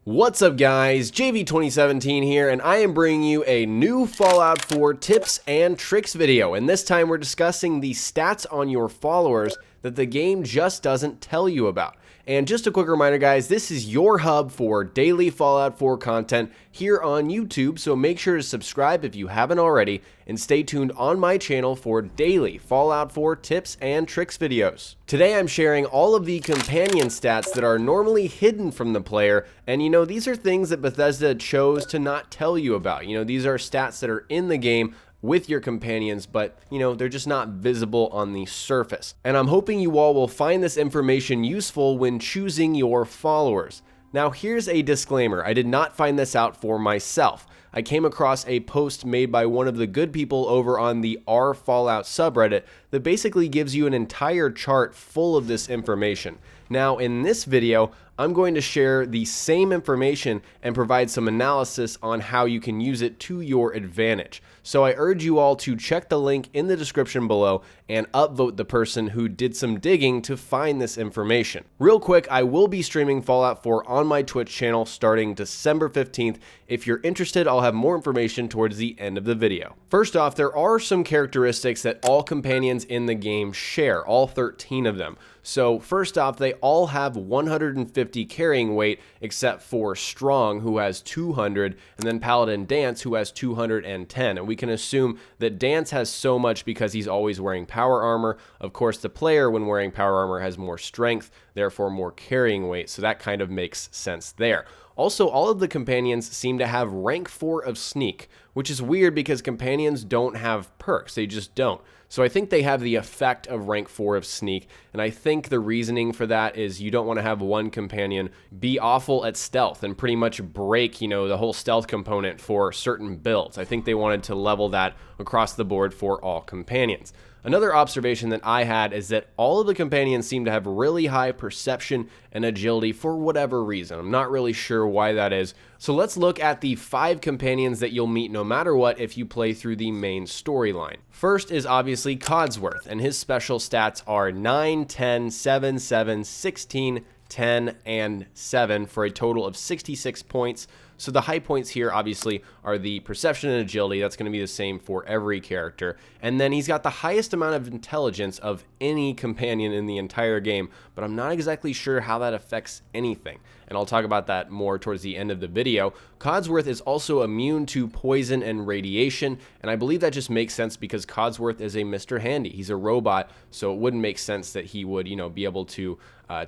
What's up guys, JV2017 here, and I am bringing you a new Fallout 4 tips and tricks video, and this time we're discussing the stats on your followers that the game just doesn't tell you about. And just a quick reminder guys, this is your hub for daily Fallout 4 content here on YouTube, so make sure to subscribe if you haven't already, and stay tuned on my channel for daily Fallout 4 tips and tricks videos. Today I'm sharing all of the companion stats that are normally hidden from the player, and you know, these are things that Bethesda chose to not tell you about. You know, these are stats that are in the game with your companions, but you know, they're just not visible on the surface. And I'm hoping you all will find this information useful when choosing your followers. Now here's a disclaimer, I did not find this out for myself. I came across a post made by one of the good people over on the R Fallout subreddit that basically gives you an entire chart full of this information. Now in this video, I'm going to share the same information and provide some analysis on how you can use it to your advantage. So I urge you all to check the link in the description below and upvote the person who did some digging to find this information. Real quick, I will be streaming Fallout 4 on my Twitch channel starting December 15th. If you're interested, I'll have more information towards the end of the video. First off, there are some characteristics that all companions in the game share, all 13 of them. So first off, they all have 150 carrying weight except for Strong, who has 200, and then Paladin Dance, who has 210. And we can assume that Dance has so much because he's always wearing power armor. Of course, the player when wearing power armor has more strength, therefore more carrying weight, so that kind of makes sense there. Also, all of the companions seem to have rank 4 of Sneak, which is weird because companions don't have perks, they just don't. So I think they have the effect of rank 4 of Sneak, and I think the reasoning for that is you don't want to have one companion be awful at stealth and pretty much break, you know, the whole stealth component for certain builds. I think they wanted to level that across the board for all companions. Another observation that I had is that all of the companions seem to have really high perception and agility for whatever reason. I'm not really sure why that is. So let's look at the 5 companions that you'll meet no matter what if you play through the main storyline. First is obviously CODSWORTH, and his special stats are 9, 10, 7, 7, 16, 10, and 7 for a total of 66 points. So the high points here obviously are the perception and agility. That's going to be the same for every character. And then he's got the highest amount of intelligence of any companion in the entire game, but I'm not exactly sure how that affects anything. And I'll talk about that more towards the end of the video. CODSWORTH is also immune to poison and radiation, and I believe that just makes sense because CODSWORTH is a Mr. Handy. He's a robot, so it wouldn't make sense that he would, you know, be able to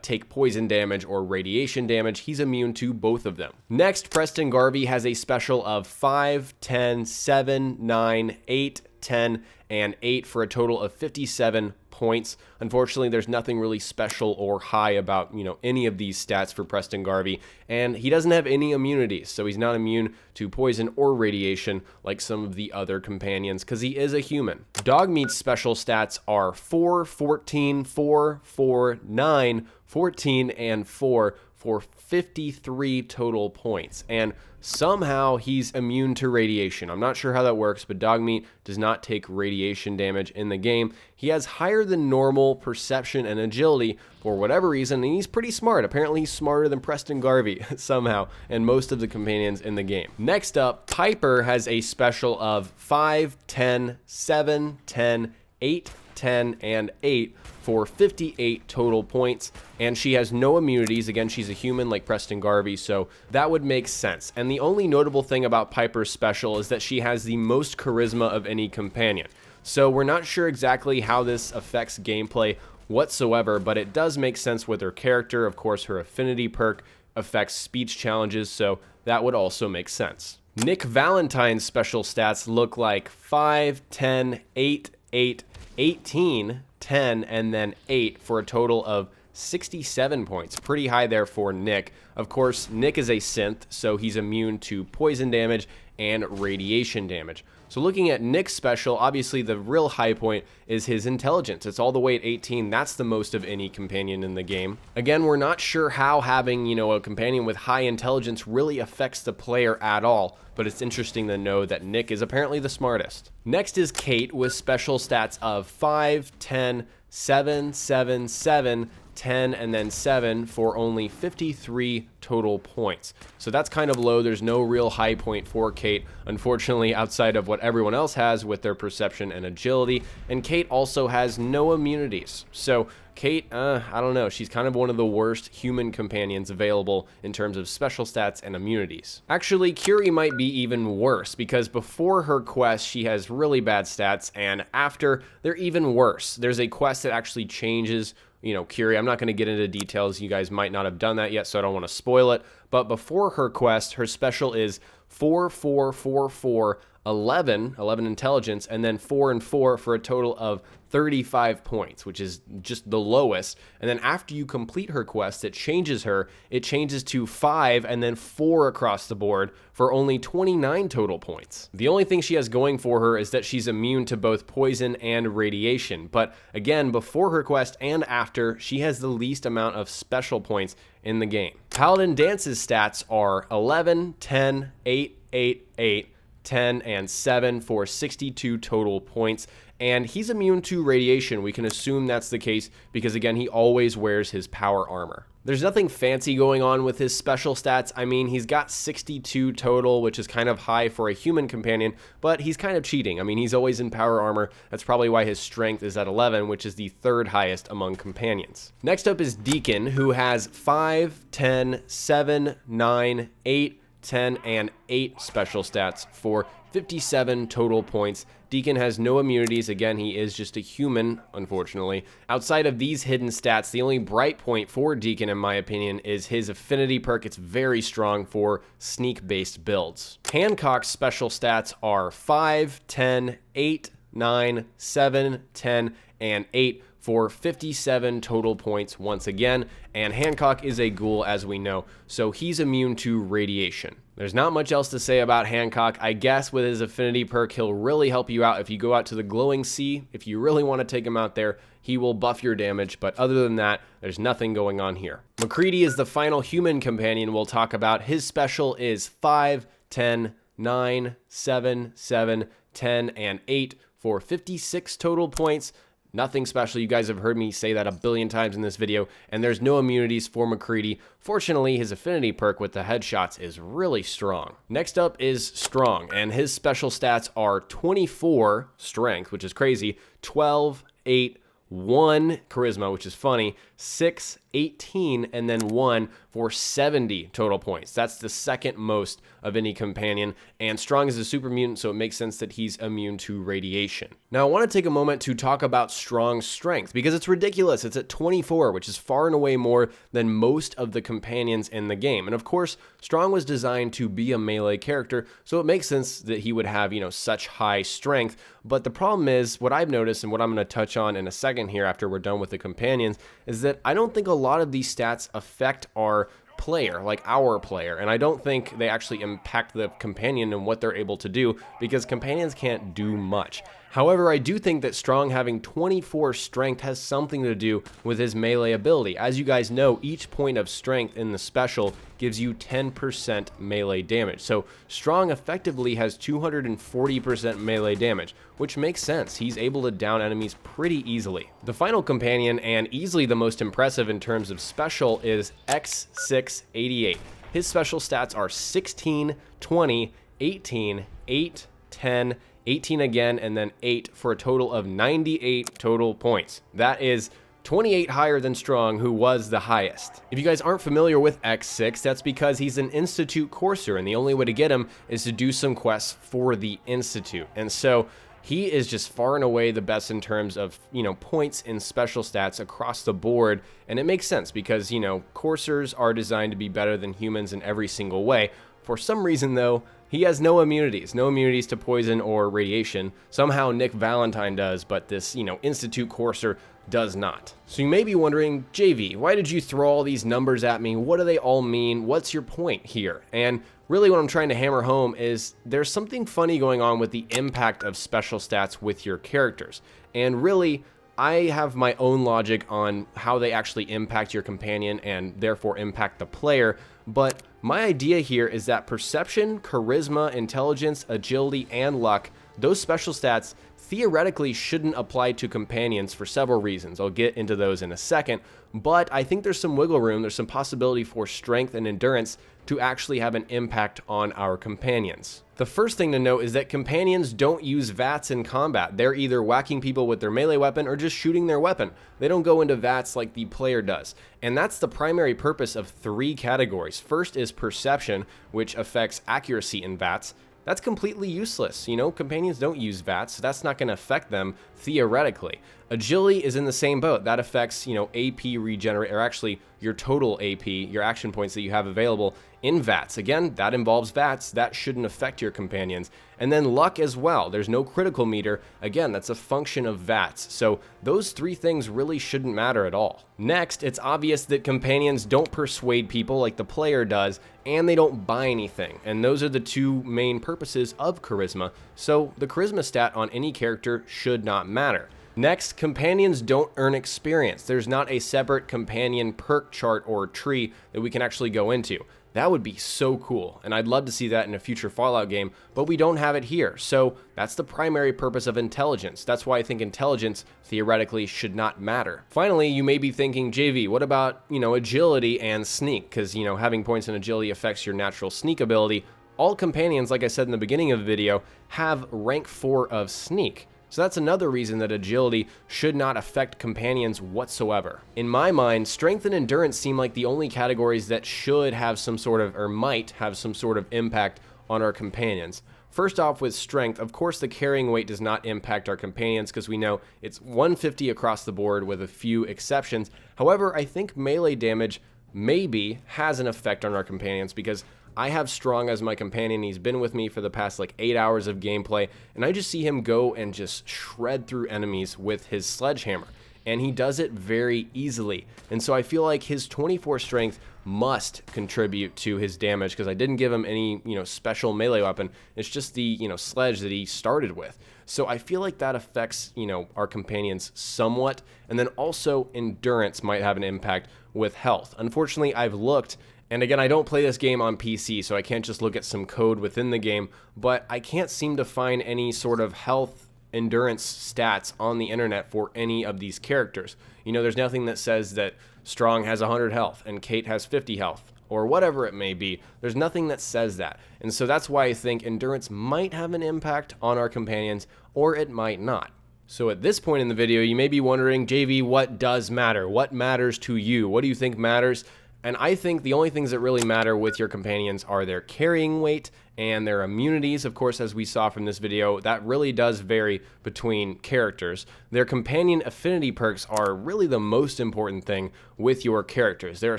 take poison damage or radiation damage. He's immune to both of them. Next, Preston Garvey has a special of 5, 10, 7, 9, 8, 10, and 8 for a total of 57 points. Unfortunately, there's nothing really special or high about, you know, any of these stats for Preston Garvey, and he doesn't have any immunities, so he's not immune to poison or radiation like some of the other companions because he is a human. DOGMEAT's special stats are 4, 14, 4, 4, 9, 14, and 4 for 53 total points, and somehow he's immune to radiation. I'm not sure how that works, but DOGMEAT does not take radiation damage in the game. He has higher than normal perception and agility for whatever reason, and he's pretty smart. Apparently he's smarter than Preston Garvey somehow, and most of the companions in the game. Next up, Piper has a special of 5, 10, 7, 10, 8, 10, and 8 for 58 total points, and she has no immunities. Again, she's a human like Preston Garvey, so that would make sense. And the only notable thing about Piper's special is that she has the most charisma of any companion. So we're not sure exactly how this affects gameplay whatsoever, but it does make sense with her character. Of course, her affinity perk affects speech challenges, so that would also make sense. Nick Valentine's special stats look like 5, 10, 8, 8, 18, 10, and then 8 for a total of 67 points. Pretty high there for Nick. Of course, Nick is a synth, so he's immune to poison damage and radiation damage. So looking at Nick's special, obviously the real high point is his intelligence. It's all the way at 18. That's the most of any companion in the game. Again, we're not sure how having, you know, a companion with high intelligence really affects the player at all, but it's interesting to know that Nick is apparently the smartest. Next is Kate with special stats of 5, 10, 7, 7, 7, 10, and then 7 for only 53 total points. So that's kind of low. There's no real high point for Kate, unfortunately, outside of what everyone else has with their perception and agility. And Kate also has no immunities. So Kate, I don't know, she's kind of one of the worst human companions available in terms of special stats and immunities. Actually, Curie might be even worse, because before her quest, she has really bad stats, and after, they're even worse. There's a quest that actually changes, you know, Curie. I'm not going to get into details. You guys might not have done that yet, so I don't want to spoil it. But before her quest, her special is 4, 4, 4, 4, 11 intelligence, and then 4 and 4 for a total of 35 points, which is just the lowest. And then after you complete her quest, it changes her. It changes to 5 and then 4 across the board for only 29 total points. The only thing she has going for her is that she's immune to both poison and radiation. But again, before her quest and after, she has the least amount of special points in the game. Paladin Dance's stats are 11, 10, 8, 8, 8, 10, and 7 for 62 total points. And he's immune to radiation. We can assume that's the case because, again, he always wears his power armor. There's nothing fancy going on with his special stats. I mean, he's got 62 total, which is kind of high for a human companion, but he's kind of cheating. I mean, he's always in power armor. That's probably why his strength is at 11, which is the third highest among companions. Next up is Deacon, who has 5, 10, 7, 9, 8, 10, and 8 special stats for 57 total points. Deacon has no immunities. Again, he is just a human, unfortunately. Outside of these hidden stats, the only bright point for Deacon, in my opinion, is his affinity perk. It's very strong for sneak-based builds. Hancock's special stats are 5, 10, 8, 9, 7, 10, and 8 for 57 total points once again, and Hancock is a ghoul, as we know, so he's immune to radiation. There's not much else to say about Hancock. I guess with his affinity perk, he'll really help you out if you go out to the glowing sea. If you really want to take him out there, he will buff your damage, but other than that, there's nothing going on here. MACCREADY is the final human companion we'll talk about. His special is 5, 10, 9, 7, 7, 10, and 8 for 56 total points. Nothing special. You guys have heard me say that a billion times in this video, and there's no immunities for MACCREADY. Fortunately, his affinity perk with the headshots is really strong. Next up is Strong, and his special stats are 24 strength, which is crazy, 12, 8, 1 charisma, which is funny, 6, 18, and then 1 for 70 total points. That's the second most of any companion, and Strong is a super mutant, so it makes sense that he's immune to radiation. Now, I want to take a moment to talk about Strong's strength, because it's ridiculous. It's at 24, which is far and away more than most of the companions in the game. And of course, Strong was designed to be a melee character, so it makes sense that he would have, you know, such high strength. But the problem is, what I've noticed, and what I'm going to touch on in a second here after we're done with the companions, is that I don't think a lot of these stats affect our player, like our player, and I don't think they actually impact the companion and what they're able to do, because companions can't do much. However, I do think that Strong having 24 strength has something to do with his melee ability. As you guys know, each point of strength in the special gives you 10% melee damage. So Strong effectively has 240% melee damage, which makes sense. He's able to down enemies pretty easily. The final companion, and easily the most impressive in terms of special, is X688. His special stats are 16, 20, 18, 8, 10, 18 again, and then 8 for a total of 98 total points. That is 28 higher than Strong, who was the highest. If you guys aren't familiar with X6, that's because he's an Institute courser, and the only way to get him is to do some quests for the Institute. And so he is just far and away the best in terms of, you know, points in special stats across the board. And it makes sense because, you know, coursers are designed to be better than humans in every single way. For some reason, though, he has no immunities to poison or radiation. Somehow Nick Valentine does, but this, you know, Institute courser does not. So you may be wondering, JV, why did you throw all these numbers at me? What do they all mean? What's your point here? And really what I'm trying to hammer home is there's something funny going on with the impact of special stats with your characters. And really, I have my own logic on how they actually impact your companion and therefore impact the player, but my idea here is that perception, charisma, intelligence, agility, and luck, those special stats theoretically shouldn't apply to companions for several reasons. I'll get into those in a second, but I think there's some wiggle room, there's some possibility for strength and endurance to actually have an impact on our companions. The first thing to note is that companions don't use VATS in combat. They're either whacking people with their melee weapon or just shooting their weapon. They don't go into VATS like the player does. And that's the primary purpose of 3 categories. First is perception, which affects accuracy in VATS. That's completely useless. You know, companions don't use VATS, so that's not going to affect them theoretically. Agility is in the same boat. That affects, you know, AP regenerate, or actually your total AP, your action points that you have available in VATS. Again, that involves VATS. That shouldn't affect your companions. And then luck as well. There's no critical meter. Again, that's a function of VATS. So those 3 things really shouldn't matter at all. Next, it's obvious that companions don't persuade people like the player does, and they don't buy anything. And those are the 2 main purposes of charisma. So the charisma stat on any character should not matter. Next, companions don't earn experience. There's not a separate companion perk chart or tree that we can actually go into. That would be so cool, and I'd love to see that in a future Fallout game, but we don't have it here. So that's the primary purpose of intelligence. That's why I think intelligence theoretically should not matter. Finally, you may be thinking, JV, what about, you know, agility and sneak? Because, you know, having points in agility affects your natural sneak ability. All companions, like I said in the beginning of the video, have rank 4 of sneak. So that's another reason that agility should not affect companions whatsoever. In my mind, strength and endurance seem like the only categories that should have some sort of, or might have some sort of impact on our companions. First off, with strength, of course the carrying weight does not impact our companions because we know it's 150 across the board with a few exceptions. However, I think melee damage maybe has an effect on our companions because I have Strong as my companion. He's been with me for the past like 8 hours of gameplay, and I just see him go and just shred through enemies with his sledgehammer, and he does it very easily. And so I feel like his 24 strength must contribute to his damage because I didn't give him any, you know, special melee weapon. It's just the, you know, sledge that he started with. So I feel like that affects, you know, our companions somewhat. And then also endurance might have an impact with health. Unfortunately, I've looked. And again, I don't play this game on PC, so I can't just look at some code within the game, but I can't seem to find any sort of health endurance stats on the internet for any of these characters. You know, there's nothing that says that Strong has 100 health and Kate has 50 health, or whatever it may be. There's nothing that says that. And so that's why I think endurance might have an impact on our companions, or it might not. So at this point in the video, you may be wondering, JV, what does matter? What matters to you? What do you think matters? And I think the only things that really matter with your companions are their carrying weight and their immunities. Of course, as we saw from this video, that really does vary between characters. Their companion affinity perks are really the most important thing with your characters. There are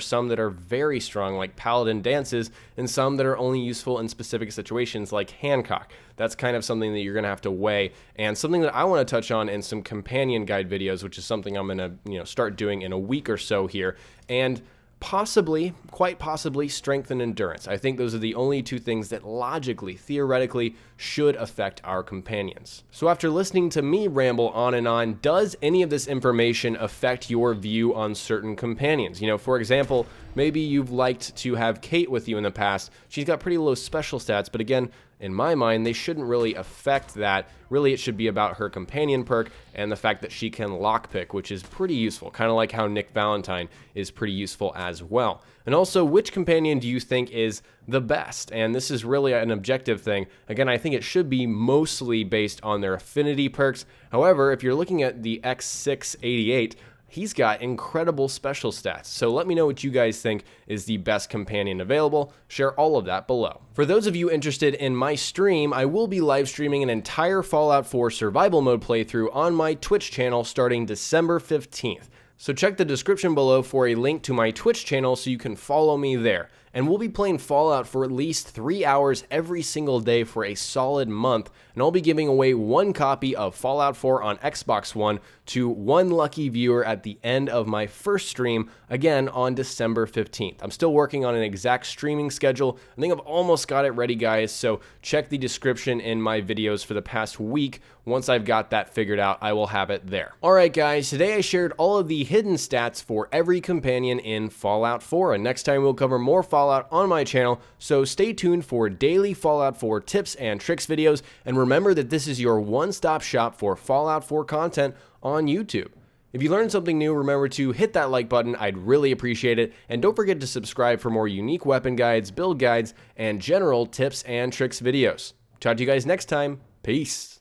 some that are very strong, like Paladin dances, and some that are only useful in specific situations, like Hancock. That's kind of something that you're going to have to weigh, and something that I want to touch on in some companion guide videos, which is something I'm going to start doing in a week or so here. And possibly, quite possibly, strength and endurance. I think those are the only 2 things that logically, theoretically, should affect our companions. So after listening to me ramble on and on, does any of this information affect your view on certain companions? You know, for example, maybe you've liked to have Kate with you in the past. She's got pretty low special stats, but again, in my mind, they shouldn't really affect that. Really, it should be about her companion perk and the fact that she can lockpick, which is pretty useful, kind of like how Nick Valentine is pretty useful as well. And also, which companion do you think is the best? And this is really an objective thing. Again, I think it should be mostly based on their affinity perks. However, if you're looking at the X688, he's got incredible special stats. So let me know what you guys think is the best companion available. Share all of that below. For those of you interested in my stream, I will be live streaming an entire Fallout 4 survival mode playthrough on my Twitch channel starting December 15th. So check the description below for a link to my Twitch channel so you can follow me there. And we'll be playing Fallout for at least 3 hours every single day for a solid month, and I'll be giving away 1 copy of Fallout 4 on Xbox One to 1 lucky viewer at the end of my first stream, again on December 15th. I'm still working on an exact streaming schedule. I think I've almost got it ready, guys, so check the description in my videos for the past week. Once I've got that figured out, I will have it there. Alright guys, today I shared all of the hidden stats for every companion in Fallout 4, and next time we'll cover more Fallout Fallout on my channel, so stay tuned for daily Fallout 4 tips and tricks videos, and remember that this is your one-stop shop for Fallout 4 content on YouTube. If you learned something new, remember to hit that like button, I'd really appreciate it, and don't forget to subscribe for more unique weapon guides, build guides, and general tips and tricks videos. Talk to you guys next time. Peace.